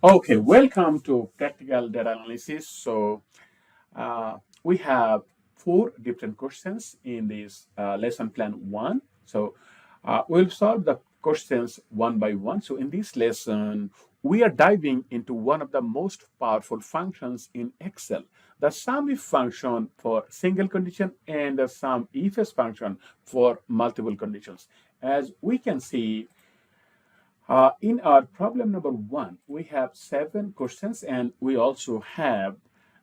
Okay, welcome to practical data analysis. Uh, we have four different questions in this lesson plan one. We'll solve the questions one by one. So in this lesson, we are diving into one of the most powerful functions in Excel, the SUMIF function for single condition and the SUMIFS function for multiple conditions. As we can see, in our problem number one, we have 7 questions and we also have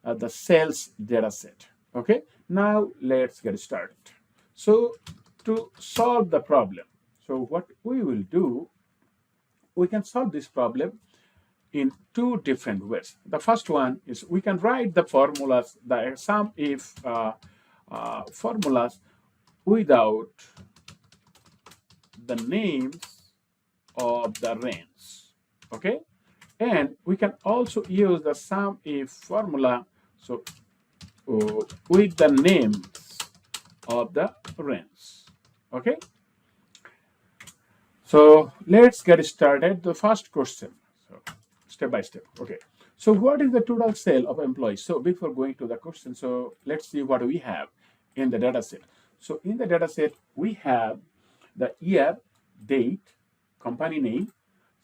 the sales data set. Okay, now let's get started. So to solve the problem, so what we will do, we can solve this problem in two different ways. The first one is we can write the formulas, the sum if formulas without the names of the range. Okay, and we can also use the sum if formula with the names of the range. Okay, so let's get started. The first question, so step by step. Okay, so what is the total sale of employees? So before going to the question, so let's see what we have in the data set. So in the data set, we have the year, date, company name,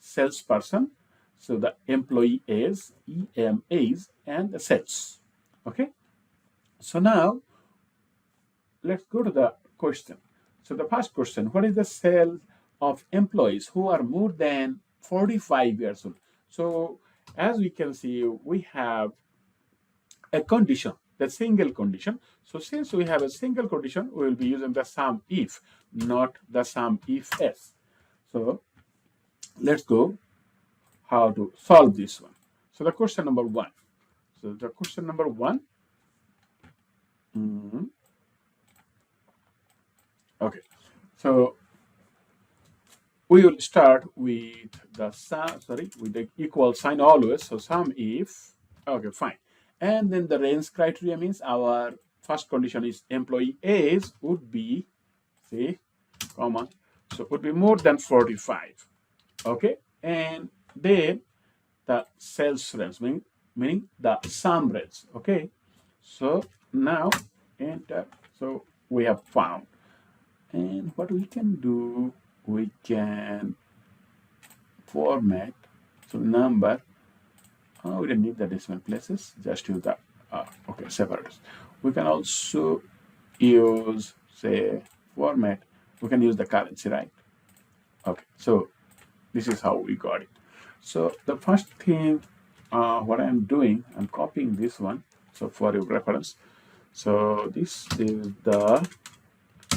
salesperson, so the employee is, EMAs, and the sales. Okay, so now let's go to the question. So the first question, what is the sale of employees who are more than 45 years old? So as we can see, we have a condition, the single condition. So since we have a single condition, we will be using the sum if, not the sum if s. So let's go how to solve this one. So the question number one. So the question number one. Okay. So we will start with the with the equal sign always. So sum if. Okay, fine. And then the range criteria means our first condition is employee age would be, see, comma, so would be more than 45. Okay, and then the sales range, meaning the sum range. Okay, so now enter. So we have found, and what we can do, we can format. So number. Oh, we don't need the decimal places. Just use the okay separators. We can also use, say, format. We can use the currency, right? Okay, so this is how we got it. So the first thing, what I'm doing, I'm copying this one. So for your reference, so this is the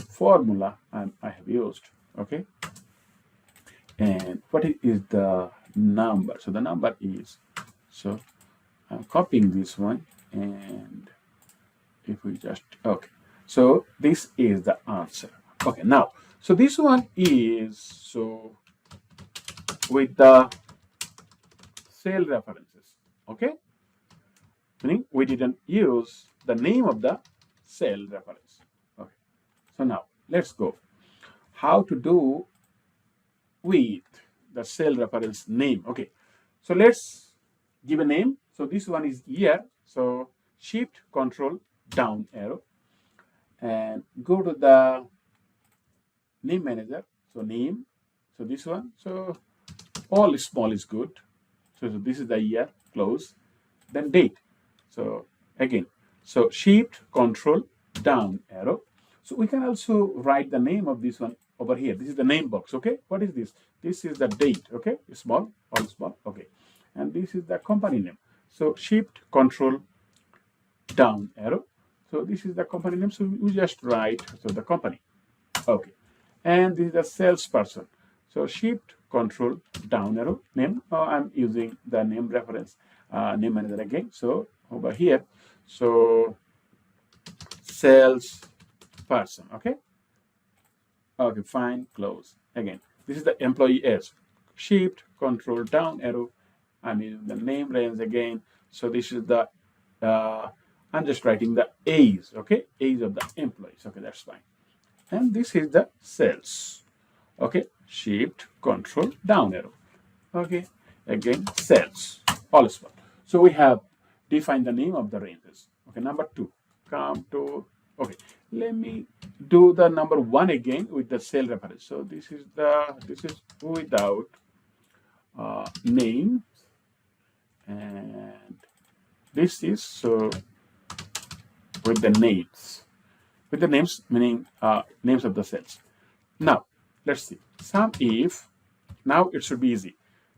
formula I have used. Okay, and what is the number? So the number is, so I'm copying this one, and if we just, okay, so this is the answer. Okay, now, so this one is, so with the sale references. Okay, meaning we didn't use the name of the sale reference. Okay, so now let's go how to do with the sale reference name. Okay, so let's give a name. So this one is year, so shift control down arrow and go to the name manager. So name, so this one, so all small is good. So this is the year, close, then date. So again, so shift control down arrow. So we can also write the name of this one over here. This is the name box. Okay, what is this? This is the date. Okay, small, all small. Okay, and this is the company name. So shift control down arrow. So this is the company name. So we just write, so the company. Okay, and this is the salesperson. So shift control down arrow name. I'm using the name reference, name manager again. So over here, so sales person. Okay, okay, fine, close. Again, this is the employee as shift control down arrow. I'm using the name range again. So this is the I'm just writing the age. Okay, age of the employees. Okay, that's fine. And this is the sales. Okay, shift control down arrow. Okay, again sales. all is well. So we have defined the name of the ranges. Okay, number 2, come to, okay, let me do the number 1 again with the cell reference. So this is without name, and this is so with the names. With the names meaning names of the cells. Now let's see. SUMIF. Now it should be easy.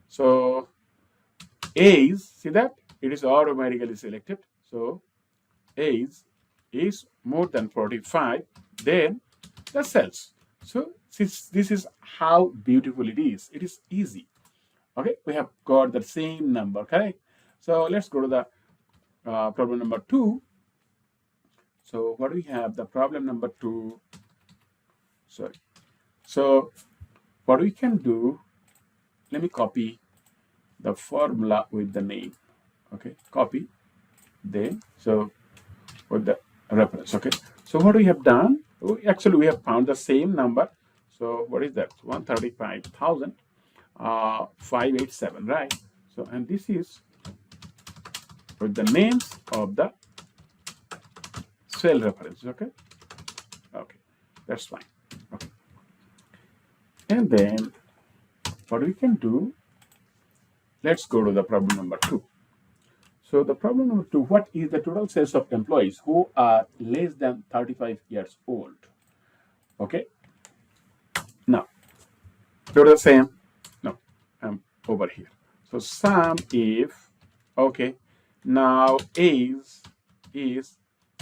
So A's, see that it is automatically selected. So A's is more than 45. Then the cells. So this is how beautiful it is. It is easy. Okay, we have got the same number, correct? So let's go to the problem number 2. So what do we have? The problem number 2. Sorry. So what we can do, let me copy the formula with the name. Okay, copy. Then, so with the reference. Okay, so what we have done, actually we have found the same number. So what is that? 135,587, right? So, and this is with the names of the cell references. Okay, okay, that's fine. Okay, and then what we can do, let's go to the problem number 2. So the problem number 2, what is the total sales of employees who are less than 35 years old? Okay, now do the same. No, I'm over here. So SUMIF, okay, now is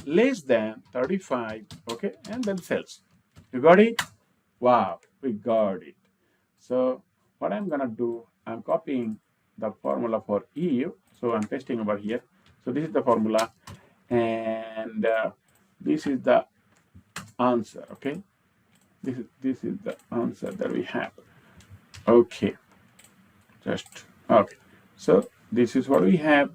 less than 35, okay, and then sales. You got it? Wow, we got it. So what I'm gonna do, I'm copying the formula for EU. So I'm pasting over here. So this is the formula, and this is the answer. Okay, this is the answer that we have. Okay, just okay. So this is what we have.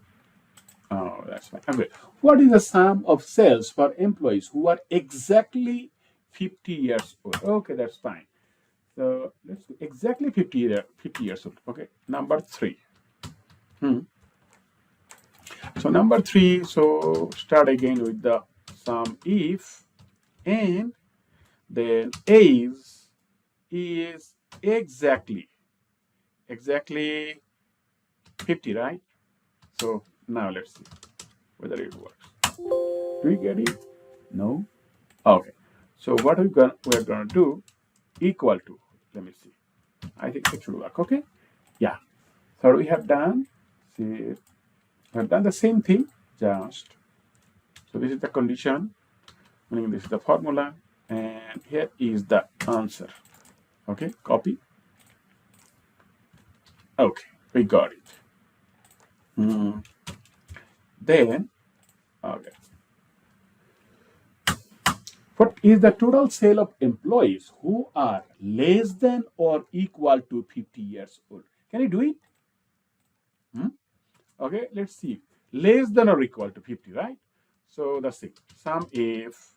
Oh, that's fine. Okay, what is the sum of sales for employees who are exactly 50 years old? Okay, that's fine. So let's do exactly 50 years old. Okay, number 3. So number 3, so start again with the SUMIF, and then age is exactly 50, right? So now let's see whether it works. Do we get it? No? Okay. So what we're gonna do, equal to, let me see. I think it should work. Okay? Yeah. So we have done, see, we have done the same thing, just. So this is the condition, meaning this is the formula, and here is the answer. Okay, copy. Okay, we got it. Then, okay. What is the total sale of employees who are less than or equal to 50 years old? Can you do it? Okay, let's see. Less than or equal to 50, right? So that's it. SUMIF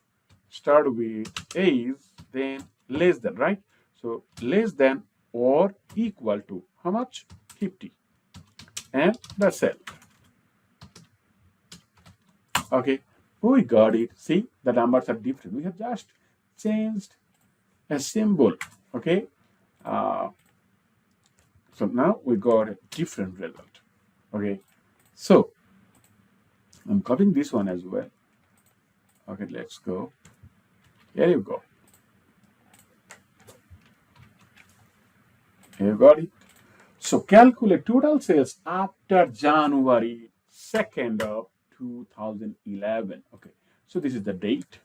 start with is, then less than, right? So less than or equal to how much? 50. And the cell. Okay, we got it. See, the numbers are different. We have just changed a symbol. Okay, so now we got a different result. Okay, so I'm copying this one as well. Okay, let's go. Here you go. You got it. So calculate total sales after January 2nd of 2011. Okay, so this is the date.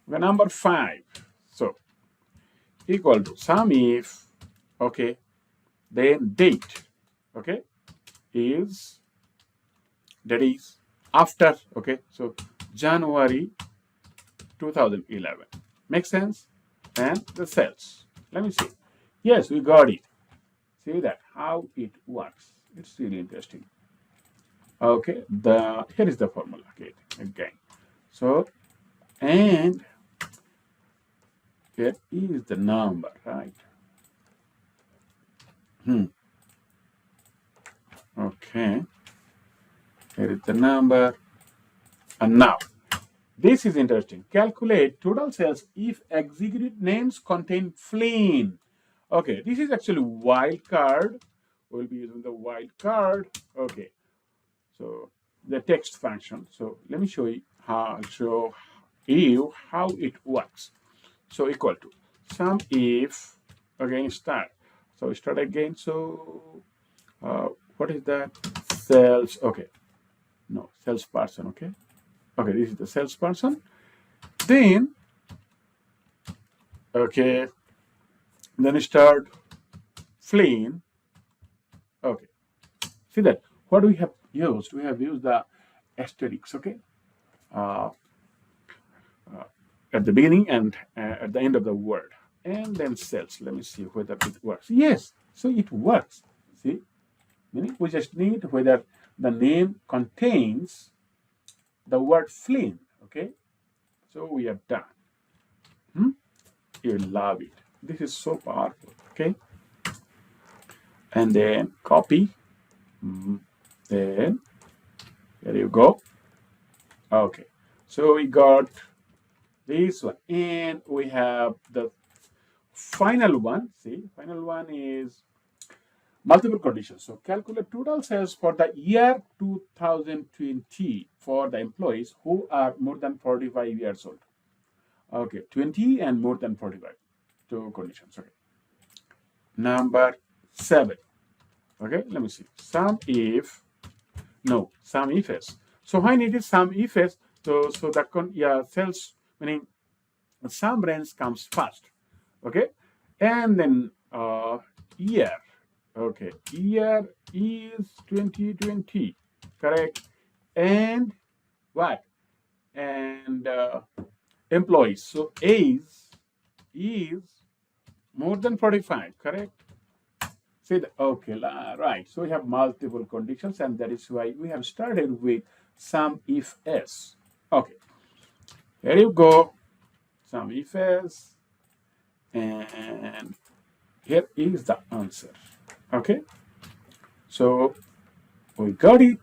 Okay, number 5. So equal to SUMIF. Okay, then date. Okay, is that is after. Okay, so January 2011. Make sense? And the sales. Let me see. Yes, we got it. See that how it works. It's really interesting. Okay, here is the formula again. So, and here is the number, right? Okay. Here is the number. And now, this is interesting. Calculate total sales if executive names contain Flynn. Okay, this is actually wildcard. We'll be using the wildcard. Okay, so the text function. So let me show you how it works. So equal to sum if again start. So start again. So what is that? Sales. Okay, no salesperson. Okay, okay, this is the salesperson. Then okay, then start Flynn. Okay, see that what we have used? We have used the asterisks. Okay, uh, at the beginning and at the end of the word, and then sales. Let me see whether it works. Yes, so it works. See, meaning we just need whether the name contains the word Flynn. Okay, so we are done. You love it. This is so powerful. Okay, and then copy. Then there you go. Okay, so we got this one, and we have the final one. See, final one is multiple conditions. So calculate total sales for the year 2020 for the employees who are more than 45 years old. Okay, 20 and more than 45. Two conditions. Okay. Number 7. Okay, let me see. SUMIFs. So when it is SUMIFs, so that sales, meaning some range comes first. Okay, and then year. Okay, year is 2020, correct? And what? And employees. So age is more than 45, correct? Say that, okay, right. So we have multiple conditions, and that is why we have started with SUMIFs. Okay, here you go, SUMIFs, and here is the answer. Okay, so we got it.